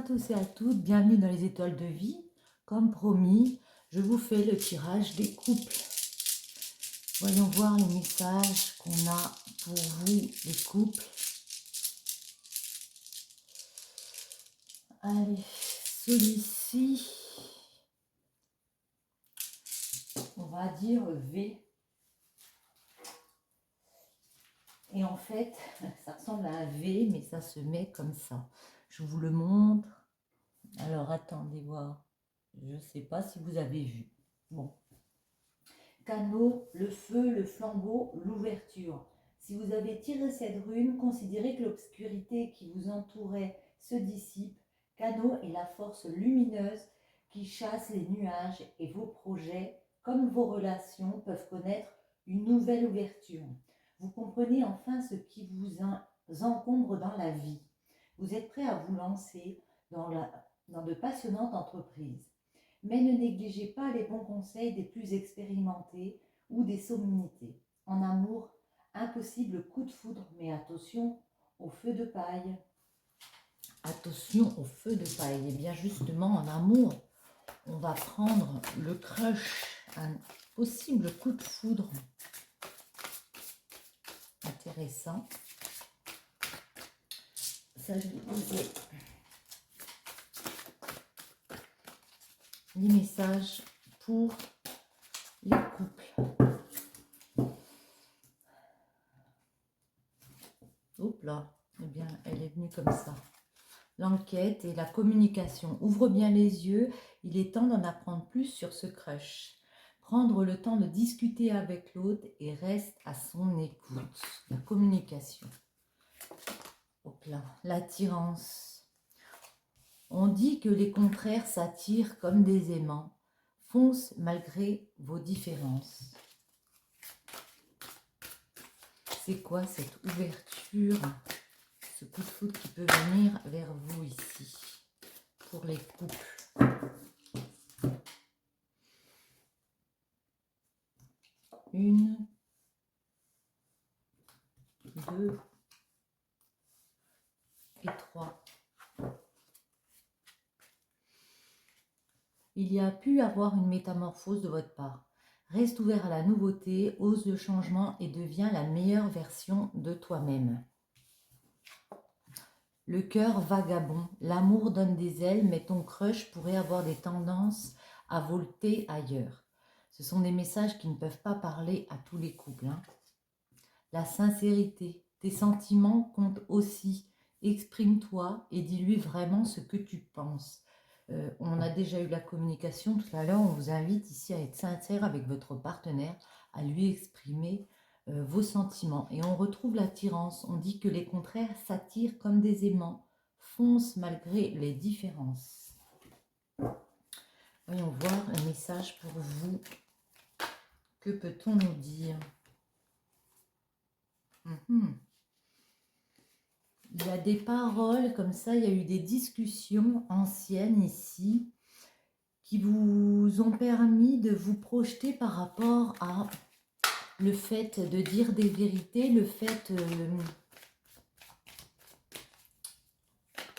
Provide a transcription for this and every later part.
tous et à toutes, bienvenue dans les étoiles de vie. Comme promis, je vous fais le tirage des couples. Voyons voir les messages qu'on a pour vous, les couples. Allez, celui-ci, on va dire V. Et en fait, ça ressemble à un V, mais ça se met comme ça. Je vous le montre. Alors, attendez voir. Je ne sais pas si vous avez vu. Bon. Canot, le feu, le flambeau, l'ouverture. Si vous avez tiré cette rune, considérez que l'obscurité qui vous entourait se dissipe. Canot est la force lumineuse qui chasse les nuages et vos projets, comme vos relations, peuvent connaître une nouvelle ouverture. Vous comprenez enfin ce qui vous encombre dans la vie. Vous êtes prêt à vous lancer dans de passionnantes entreprises. Mais ne négligez pas les bons conseils des plus expérimentés ou des sommités. En amour, impossible coup de foudre, mais attention au feu de paille. Attention au feu de paille. Et bien justement, en amour, on va prendre le crush, un possible coup de foudre. Intéressant. Ça, je vous disais. Les messages pour les couples. Hop là, eh bien, elle est venue comme ça. L'enquête et la communication. Ouvre bien les yeux, il est temps d'en apprendre plus sur ce crush. Prendre le temps de discuter avec l'autre et reste à son écoute. La communication. Hop là, l'attirance. On dit que les contraires s'attirent comme des aimants. Fonce malgré vos différences. C'est quoi cette ouverture, ce coup de foudre qui peut venir vers vous ici, pour les couples? Une, deux et trois. Il y a pu avoir une métamorphose de votre part. Reste ouvert à la nouveauté, ose le changement et deviens la meilleure version de toi-même. Le cœur vagabond, l'amour donne des ailes, mais ton crush pourrait avoir des tendances à volter ailleurs. Ce sont des messages qui ne peuvent pas parler à tous les couples. La sincérité, tes sentiments comptent aussi. Exprime-toi et dis-lui vraiment ce que tu penses. On a déjà eu la communication tout à l'heure, on vous invite ici à être sincère avec votre partenaire, à lui exprimer vos sentiments. Et on retrouve l'attirance, on dit que les contraires s'attirent comme des aimants, foncent malgré les différences. Voyons voir un message pour vous. Que peut-on nous dire? Il y a des paroles comme ça, il y a eu des discussions anciennes ici qui vous ont permis de vous projeter par rapport à le fait de dire des vérités, le fait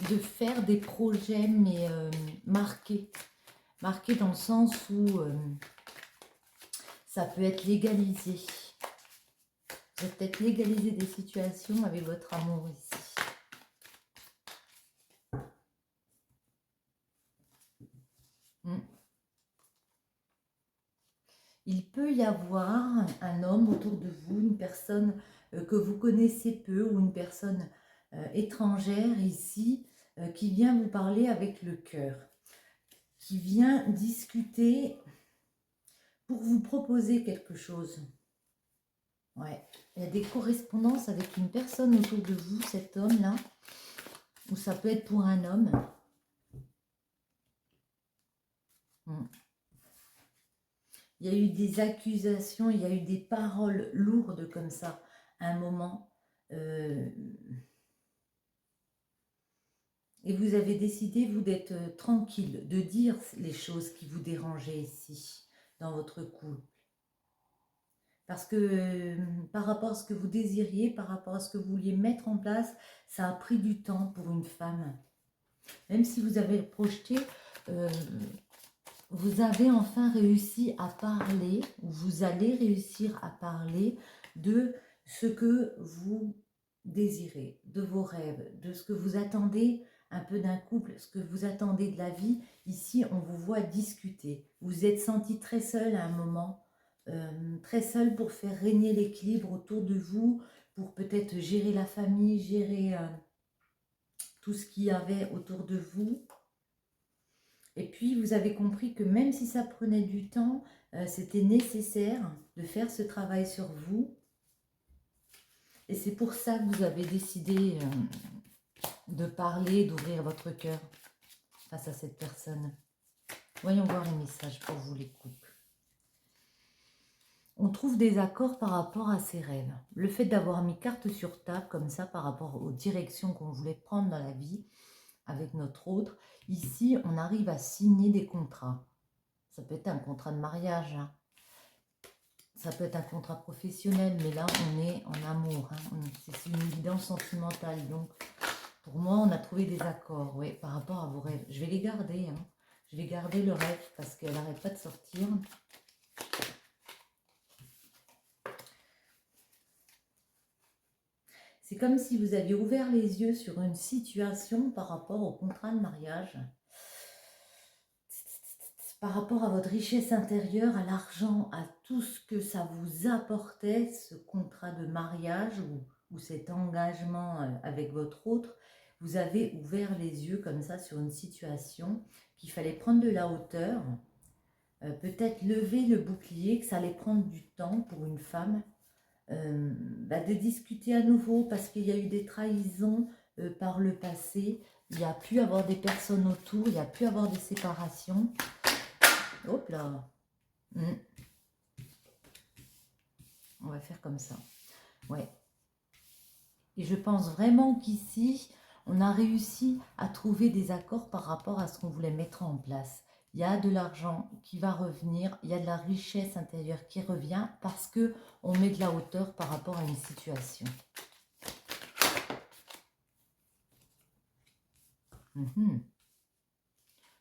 de faire des projets mais marqués. Marqués dans le sens où ça peut être légalisé. Vous allez peut-être légaliser des situations avec votre amour ici. Il peut y avoir un homme autour de vous, une personne que vous connaissez peu ou une personne étrangère ici qui vient vous parler avec le cœur, qui vient discuter pour vous proposer quelque chose. Ouais, il y a des correspondances avec une personne autour de vous, cet homme-là, ou ça peut être pour un homme. Il y a eu des accusations, il y a eu des paroles lourdes comme ça, à un moment. Et vous avez décidé, vous, d'être tranquille, de dire les choses qui vous dérangeaient ici, dans votre couple. Parce que par rapport à ce que vous désiriez, par rapport à ce que vous vouliez mettre en place, ça a pris du temps pour une femme. Même si vous avez projeté, vous avez enfin réussi à parler, ou vous allez réussir à parler de ce que vous désirez, de vos rêves, de ce que vous attendez un peu d'un couple, ce que vous attendez de la vie. Ici, on vous voit discuter. Vous vous êtes senti très seul à un moment, très seul pour faire régner l'équilibre autour de vous, pour peut-être gérer la famille, gérer tout ce qu'il y avait autour de vous. Et puis, vous avez compris que même si ça prenait du temps, c'était nécessaire de faire ce travail sur vous. Et c'est pour ça que vous avez décidé de parler, d'ouvrir votre cœur face à cette personne. Voyons voir les messages pour vous, les couples. On trouve des accords par rapport à ses rêves. Le fait d'avoir mis carte sur table comme ça par rapport aux directions qu'on voulait prendre dans la vie avec notre autre, ici, on arrive à signer des contrats. Ça peut être un contrat de mariage, hein. Ça peut être un contrat professionnel, mais là, on est en amour. Hein. C'est une évidence sentimentale. Donc, pour moi, on a trouvé des accords, oui, par rapport à vos rêves. Je vais les garder. Hein. Je vais garder le rêve parce qu'elle n'arrête pas de sortir. C'est comme si vous aviez ouvert les yeux sur une situation par rapport au contrat de mariage. Par rapport à votre richesse intérieure, à l'argent, à tout ce que ça vous apportait, ce contrat de mariage ou cet engagement avec votre autre, vous avez ouvert les yeux comme ça sur une situation qu'il fallait prendre de la hauteur, peut-être lever le bouclier, que ça allait prendre du temps pour une femme, de discuter à nouveau parce qu'il y a eu des trahisons par le passé, il y a pu avoir des personnes autour, il y a pu avoir des séparations. Hop là. On va faire comme ça. Ouais. Et je pense vraiment qu'ici, on a réussi à trouver des accords par rapport à ce qu'on voulait mettre en place. Il y a de l'argent qui va revenir, il y a de la richesse intérieure qui revient parce qu'on met de la hauteur par rapport à une situation.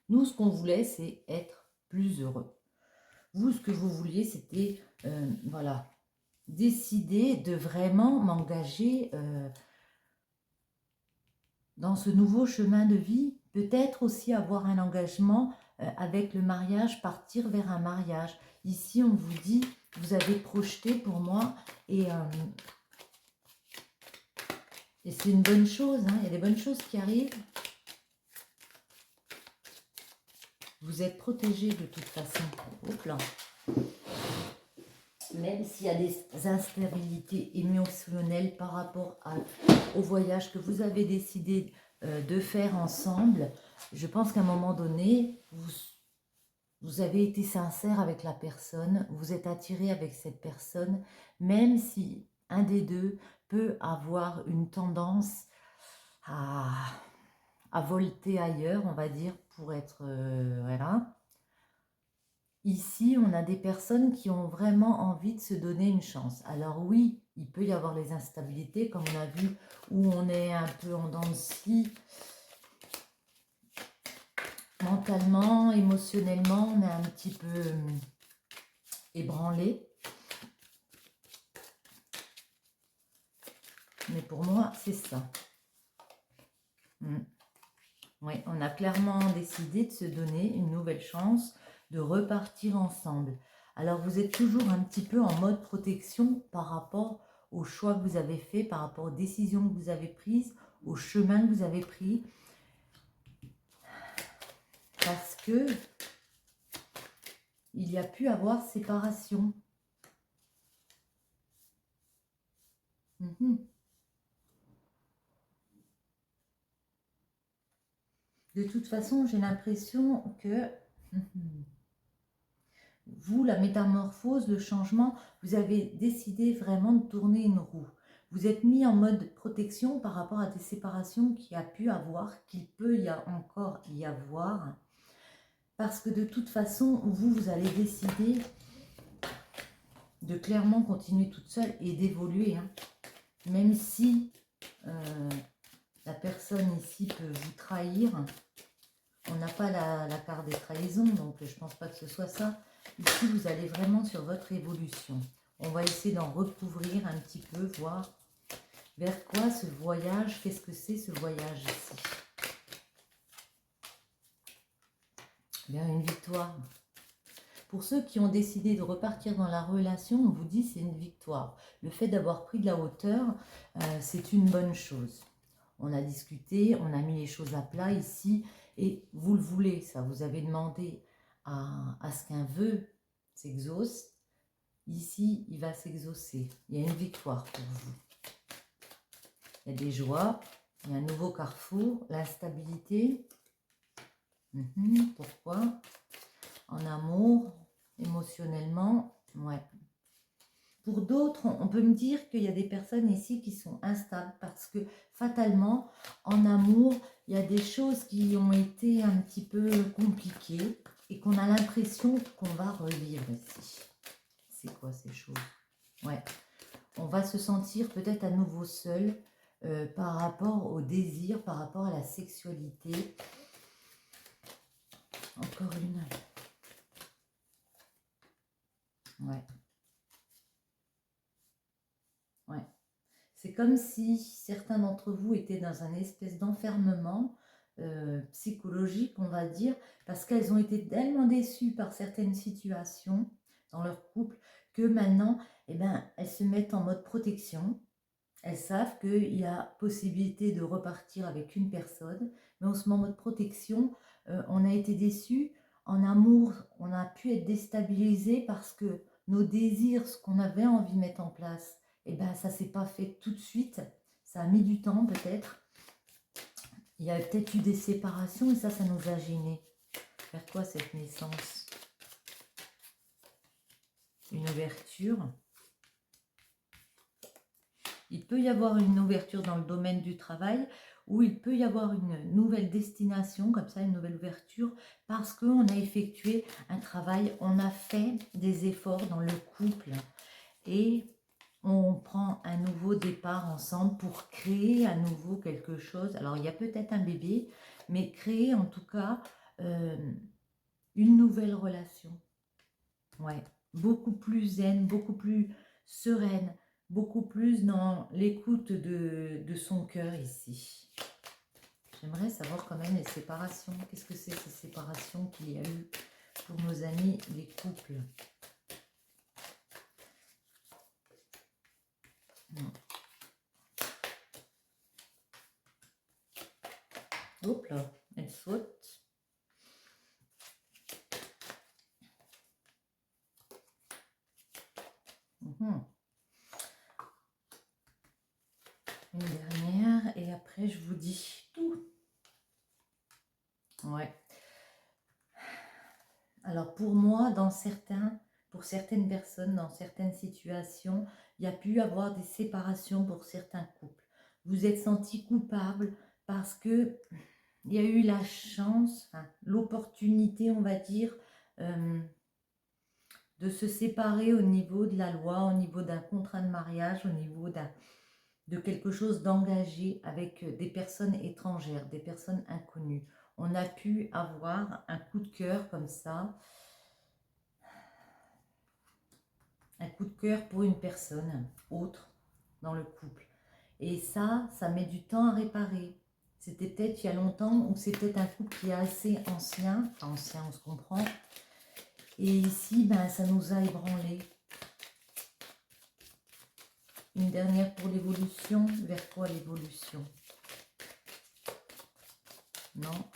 Nous, ce qu'on voulait, c'est être plus heureux. Vous, ce que vous vouliez, c'était, voilà, décider de vraiment m'engager dans ce nouveau chemin de vie. Peut-être aussi avoir un engagement avec le mariage, partir vers un mariage. Ici, on vous dit, vous avez projeté pour moi et c'est une bonne chose. Hein, il y a des bonnes choses qui arrivent. Vous êtes protégé de toute façon. Hop là. Même s'il y a des instabilités émotionnelles par rapport au voyage que vous avez décidé de faire ensemble, je pense qu'à un moment donné, vous avez été sincère avec la personne, vous êtes attiré avec cette personne, même si un des deux peut avoir une tendance à volter ailleurs, on va dire, pour être... voilà. Ici, on a des personnes qui ont vraiment envie de se donner une chance. Alors oui, il peut y avoir les instabilités, comme on a vu, où on est un peu en dents de scie. Mentalement, émotionnellement, on est un petit peu ébranlé. Mais pour moi, c'est ça. Oui, on a clairement décidé de se donner une nouvelle chance, de repartir ensemble. Alors, vous êtes toujours un petit peu en mode protection par rapport aux choix que vous avez faits, par rapport aux décisions que vous avez prises, au chemin que vous avez pris. Parce que il y a pu avoir séparation. De toute façon, j'ai l'impression que... vous, la métamorphose, le changement, vous avez décidé vraiment de tourner une roue. Vous êtes mis en mode protection par rapport à des séparations qu'il y a pu avoir, qu'il peut y encore y avoir. Parce que de toute façon, vous allez décider de clairement continuer toute seule et d'évoluer. Hein. Même si La personne ici peut vous trahir. On n'a pas la carte des trahisons, donc je ne pense pas que ce soit ça. Ici, vous allez vraiment sur votre évolution. On va essayer d'en recouvrir un petit peu, voir vers quoi ce voyage, qu'est-ce que c'est ce voyage ici. Bien, une victoire. Pour ceux qui ont décidé de repartir dans la relation, on vous dit c'est une victoire. Le fait d'avoir pris de la hauteur, c'est une bonne chose. On a discuté, on a mis les choses à plat ici et vous le voulez, ça. Vous avez demandé à ce qu'un vœu s'exauce. Ici, il va s'exaucer. Il y a une victoire pour vous. Il y a des joies, il y a un nouveau carrefour, l'instabilité. Pourquoi? En amour, émotionnellement, ouais. Pour d'autres, on peut me dire qu'il y a des personnes ici qui sont instables parce que fatalement, en amour, il y a des choses qui ont été un petit peu compliquées et qu'on a l'impression qu'on va revivre ici. C'est quoi ces choses? Ouais. On va se sentir peut-être à nouveau seul par rapport au désir, par rapport à la sexualité. Encore une. Ouais. Ouais. C'est comme si certains d'entre vous étaient dans un espèce d'enfermement psychologique, on va dire, parce qu'elles ont été tellement déçues par certaines situations dans leur couple que maintenant, eh ben, elles se mettent en mode protection. Elles savent qu'il y a possibilité de repartir avec une personne, mais on se met en mode protection. On a été déçus. En amour, on a pu être déstabilisé parce que nos désirs, ce qu'on avait envie de mettre en place, eh ben, ça ne s'est pas fait tout de suite. Ça a mis du temps peut-être. Il y a peut-être eu des séparations et ça nous a gênés. Vers quoi cette naissance? Une ouverture. Il peut y avoir une ouverture dans le domaine du travail ou il peut y avoir une nouvelle destination, comme ça, une nouvelle ouverture, parce qu'on a effectué un travail, on a fait des efforts dans le couple et on prend un nouveau départ ensemble pour créer à nouveau quelque chose. Alors, il y a peut-être un bébé, mais créer en tout cas une nouvelle relation. Ouais, beaucoup plus zen, beaucoup plus sereine, beaucoup plus dans l'écoute de son cœur ici. J'aimerais savoir quand même les séparations. Qu'est-ce que c'est ces séparations qu'il y a eu pour nos amis les couples? Hop là, elle saute. Une dernière et après je vous dis tout. Ouais. Alors pour moi, pour certaines personnes, dans certaines situations, il y a pu avoir des séparations pour certains couples. Vous êtes senti coupable parce que il y a eu la chance, enfin, l'opportunité, on va dire, de se séparer au niveau de la loi, au niveau d'un contrat de mariage, au niveau de quelque chose d'engagé avec des personnes étrangères, des personnes inconnues. On a pu avoir un coup de cœur comme ça, un coup de cœur pour une personne autre dans le couple. Et ça met du temps à réparer. C'était peut-être il y a longtemps ou c'est peut-être un couple qui est assez ancien, enfin ancien on se comprend. Et ici, ben, ça nous a ébranlés. Une dernière pour l'évolution. Vers quoi l'évolution? Non,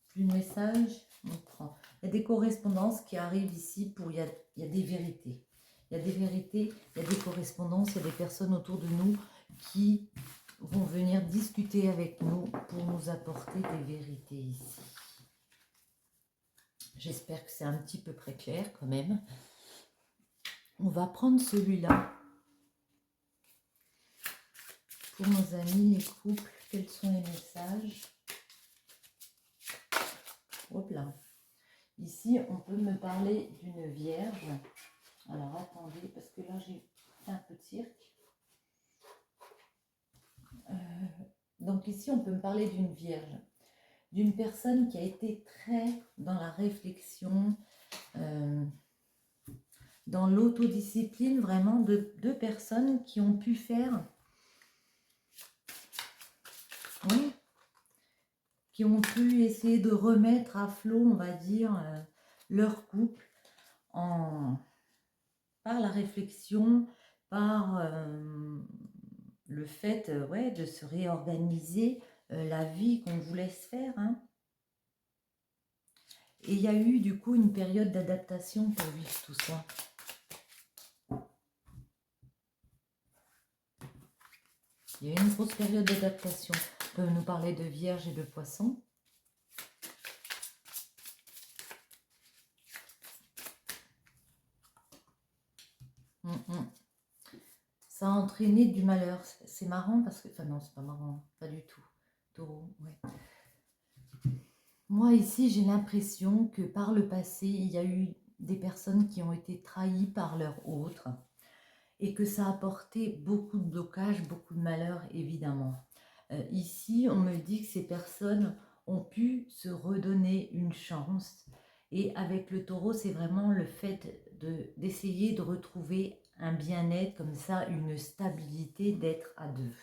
plus de message. On prend. Il y a des correspondances qui arrivent ici pour... Il y a des vérités. Il y a des vérités, il y a des correspondances, il y a des personnes autour de nous qui vont venir discuter avec nous pour nous apporter des vérités ici. J'espère que c'est un petit peu très clair quand même. On va prendre celui-là. Pour nos amis, les couples, quels sont les messages? Hop là. Ici, on peut me parler d'une vierge. Alors, attendez, parce que là, j'ai fait un peu de cirque. Donc ici, on peut me parler d'une vierge, d'une personne qui a été très dans la réflexion, dans l'autodiscipline, vraiment de deux personnes qui ont pu faire, oui, qui ont pu essayer de remettre à flot, on va dire, leur couple par la réflexion, par le fait ouais, de se réorganiser la vie qu'on vous laisse faire. Hein. Et il y a eu du coup une période d'adaptation pour vivre tout ça. Il y a eu une grosse période d'adaptation. On peut nous parler de Vierge et de Poisson. Ça a entraîné du malheur. C'est marrant parce que... Enfin non, c'est pas marrant. Pas du tout. Taureau, ouais. Moi ici, j'ai l'impression que par le passé, il y a eu des personnes qui ont été trahies par leur autre et que ça a apporté beaucoup de blocages, beaucoup de malheur, évidemment. Ici, on me dit que ces personnes ont pu se redonner une chance. Et avec le taureau, c'est vraiment le fait d'essayer de retrouver un bien-être, comme ça, une stabilité d'être à deux.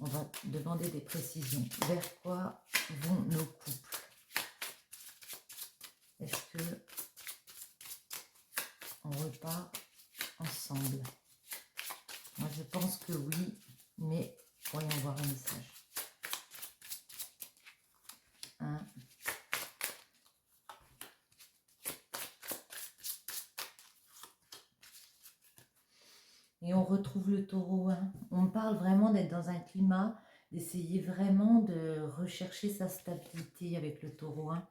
On va demander des précisions. Vers quoi vont nos couples? Est-ce que on repart ensemble? Moi, je pense que oui, mais voyons voir un message. 1. Et on retrouve le taureau. Hein. On parle vraiment d'être dans un climat, d'essayer vraiment de rechercher sa stabilité avec le taureau. Hein.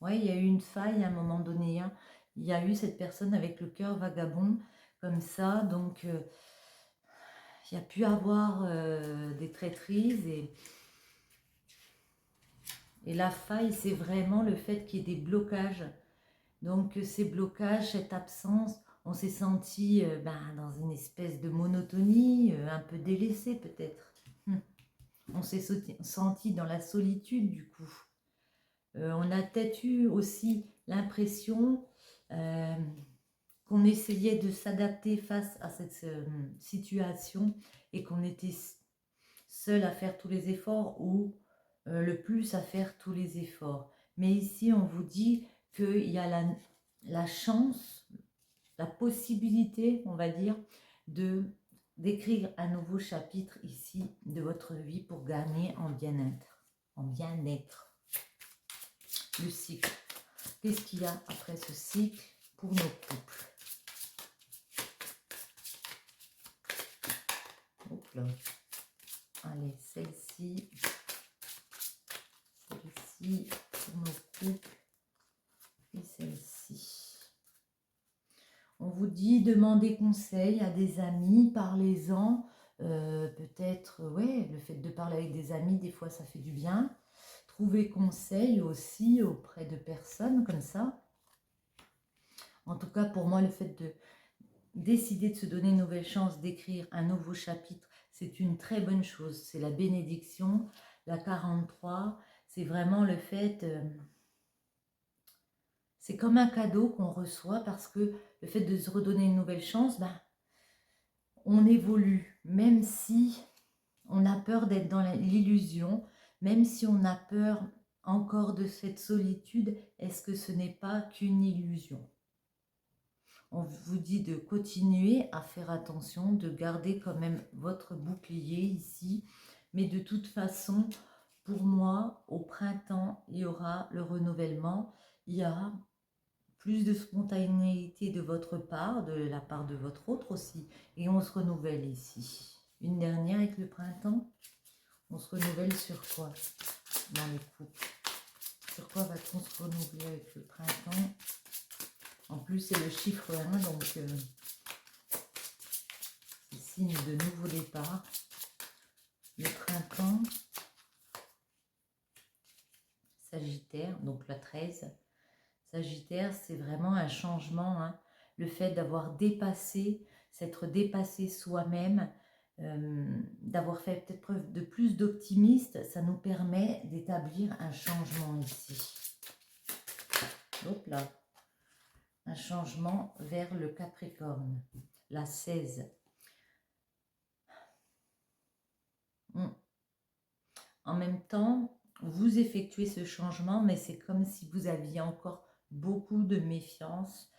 Oui, il y a eu une faille à un moment donné. Hein. Il y a eu cette personne avec le cœur vagabond, comme ça. Donc, il y a pu avoir des traîtrises. Et la faille, c'est vraiment le fait qu'il y ait des blocages. Donc, ces blocages, cette absence, on s'est senti dans une espèce de monotonie, un peu délaissé peut-être. On s'est senti dans la solitude du coup. On a peut-être eu aussi l'impression qu'on essayait de s'adapter face à cette situation et qu'on était seul à faire tous les efforts ou le plus à faire tous les efforts. Mais ici, on vous dit qu'il y a la chance, la possibilité, on va dire, d'écrire un nouveau chapitre ici de votre vie pour gagner en bien-être. En bien-être. Le cycle. Qu'est-ce qu'il y a après ce cycle pour nos couples? Hop là. Allez, celle-ci pour nos couples et celle-ci. On vous dit demander conseil à des amis, parlez-en. Peut-être, ouais, le fait de parler avec des amis, des fois ça fait du bien. Trouver conseil aussi auprès de personnes comme ça. En tout cas, pour moi, le fait de décider de se donner une nouvelle chance, d'écrire un nouveau chapitre, c'est une très bonne chose. C'est la bénédiction. La 43, c'est vraiment le fait... c'est comme un cadeau qu'on reçoit parce que le fait de se redonner une nouvelle chance, on évolue. Même si on a peur d'être dans l'illusion, même si on a peur encore de cette solitude, est-ce que ce n'est pas qu'une illusion? On vous dit de continuer à faire attention, de garder quand même votre bouclier ici. Mais de toute façon, pour moi, au printemps, il y aura le renouvellement. Il y a plus de spontanéité de votre part, de la part de votre autre aussi. Et on se renouvelle ici. Une dernière avec le printemps. On se renouvelle sur quoi dans les couples? Sur quoi va-t-on se renouveler avec le printemps? En plus, c'est le chiffre 1, donc c'est signe de nouveau départ. Le printemps, Sagittaire, donc la 13. Sagittaire, c'est vraiment un changement. Hein. Le fait d'avoir dépassé, s'être dépassé soi-même, d'avoir fait peut-être preuve de plus d'optimisme, ça nous permet d'établir un changement ici. Hop là. Un changement vers le Capricorne, la 16. En même temps, vous effectuez ce changement, mais c'est comme si vous aviez encore beaucoup de méfiance.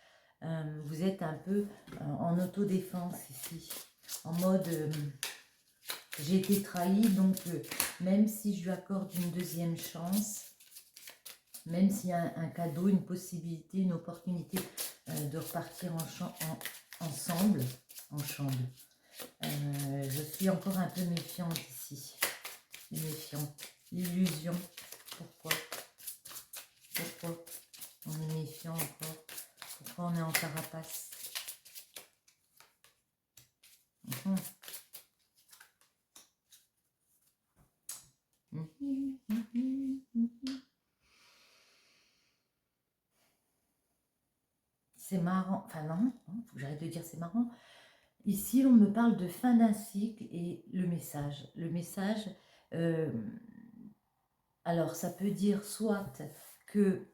Vous êtes un peu en autodéfense ici, en mode j'ai été trahi, donc même si je lui accorde une deuxième chance, même s'il y a un cadeau, une possibilité, une opportunité de repartir ensemble, je suis encore un peu méfiante ici. Méfiant. L'illusion. Pourquoi on est méfiant encore? Pourquoi on est en carapace? C'est marrant. Enfin non, faut que j'arrête de dire c'est marrant. Ici, on me parle de fin d'un cycle et le message. Le message, alors ça peut dire soit que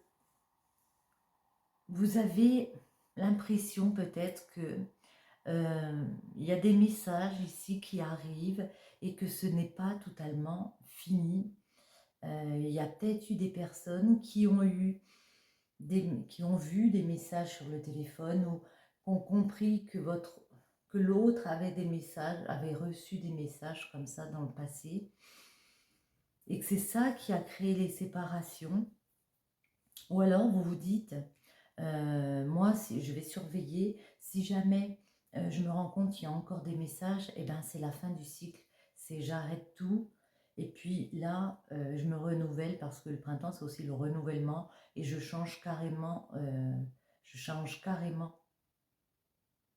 vous avez l'impression peut-être que il y a des messages ici qui arrivent et que ce n'est pas totalement fini. Il y a peut-être eu des personnes qui ont vu des messages sur le téléphone ou qui ont compris que l'autre avait des messages, avait reçu des messages comme ça dans le passé, et que c'est ça qui a créé les séparations. Ou alors vous vous dites, moi je vais surveiller, si jamais je me rends compte qu'il y a encore des messages, et ben c'est la fin du cycle, c'est j'arrête tout, et puis là je me renouvelle, parce que le printemps c'est aussi le renouvellement, et je change carrément,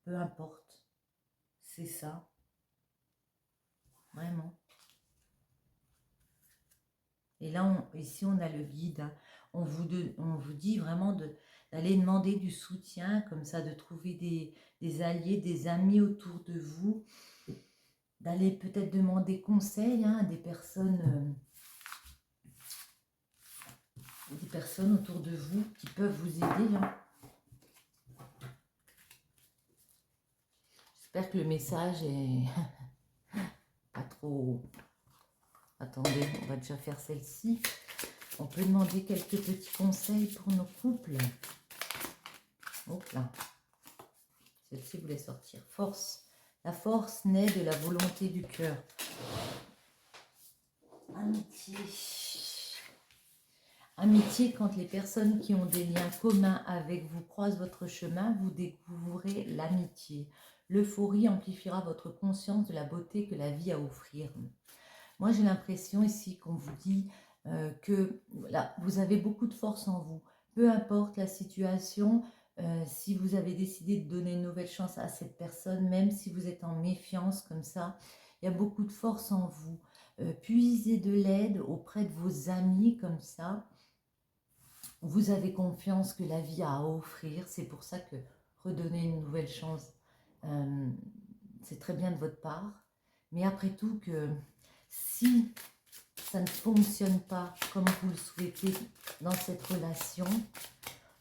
peu importe, c'est ça, vraiment. Et là, ici, on a le guide. Hein. On vous dit vraiment d'aller demander du soutien, comme ça, de trouver des alliés, des amis autour de vous, d'aller peut-être demander conseil à des personnes autour de vous qui peuvent vous aider. Hein. J'espère que le message est pas trop... Attendez, on va déjà faire celle-ci. On peut demander quelques petits conseils pour nos couples. Hop là. Celle-ci voulait sortir. Force. La force naît de la volonté du cœur. Amitié. Amitié, quand les personnes qui ont des liens communs avec vous croisent votre chemin, vous découvrez l'amitié. L'euphorie amplifiera votre conscience de la beauté que la vie a à offrir. Moi, j'ai l'impression ici qu'on vous dit que là, vous avez beaucoup de force en vous. Peu importe la situation, si vous avez décidé de donner une nouvelle chance à cette personne, même si vous êtes en méfiance comme ça, il y a beaucoup de force en vous. Puisez de l'aide auprès de vos amis comme ça. Vous avez confiance que la vie a à offrir. C'est pour ça que redonner une nouvelle chance, c'est très bien de votre part. Mais après tout, que si ça ne fonctionne pas comme vous le souhaitez dans cette relation,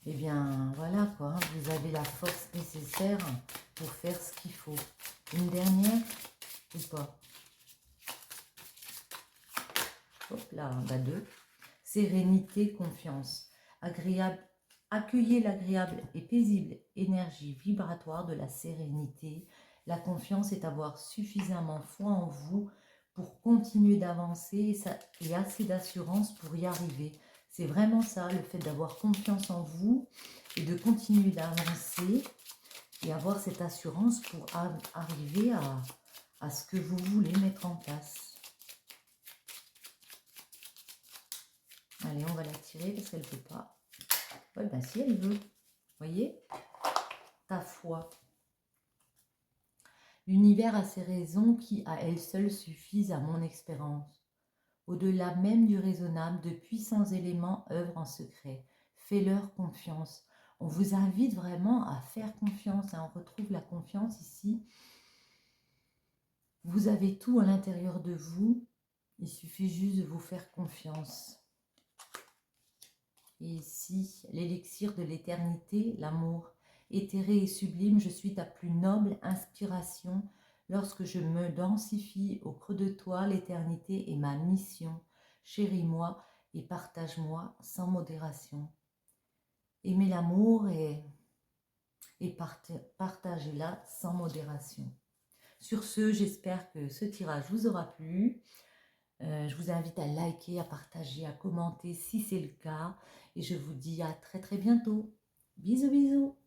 eh bien voilà quoi, vous avez la force nécessaire pour faire ce qu'il faut. Une dernière ou pas? Hop là, bah 2. Sérénité, confiance. Agréable. Accueillez l'agréable et paisible énergie vibratoire de la sérénité. La confiance est avoir suffisamment foi en vous pour continuer d'avancer et assez d'assurance pour y arriver. C'est vraiment ça, le fait d'avoir confiance en vous et de continuer d'avancer et avoir cette assurance pour arriver à ce que vous voulez mettre en place. Allez, on va la tirer parce qu'elle ne peut pas. Ouais, ben si, elle veut. Voyez? Ta foi. L'univers a ses raisons qui, à elles seules, suffisent à mon expérience. Au-delà même du raisonnable, de puissants éléments œuvrent en secret. Fais-leur confiance. On vous invite vraiment à faire confiance. Hein. On retrouve la confiance ici. Vous avez tout à l'intérieur de vous. Il suffit juste de vous faire confiance. Et ici, l'élixir de l'éternité, l'amour. Éthéré et sublime, je suis ta plus noble inspiration. Lorsque je me densifie au creux de toi, l'éternité est ma mission. Chéris-moi et partage-moi sans modération. Aimez l'amour et partagez-la sans modération. Sur ce, j'espère que ce tirage vous aura plu. Je vous invite à liker, à partager, à commenter si c'est le cas. Et je vous dis à très très bientôt. Bisous bisous.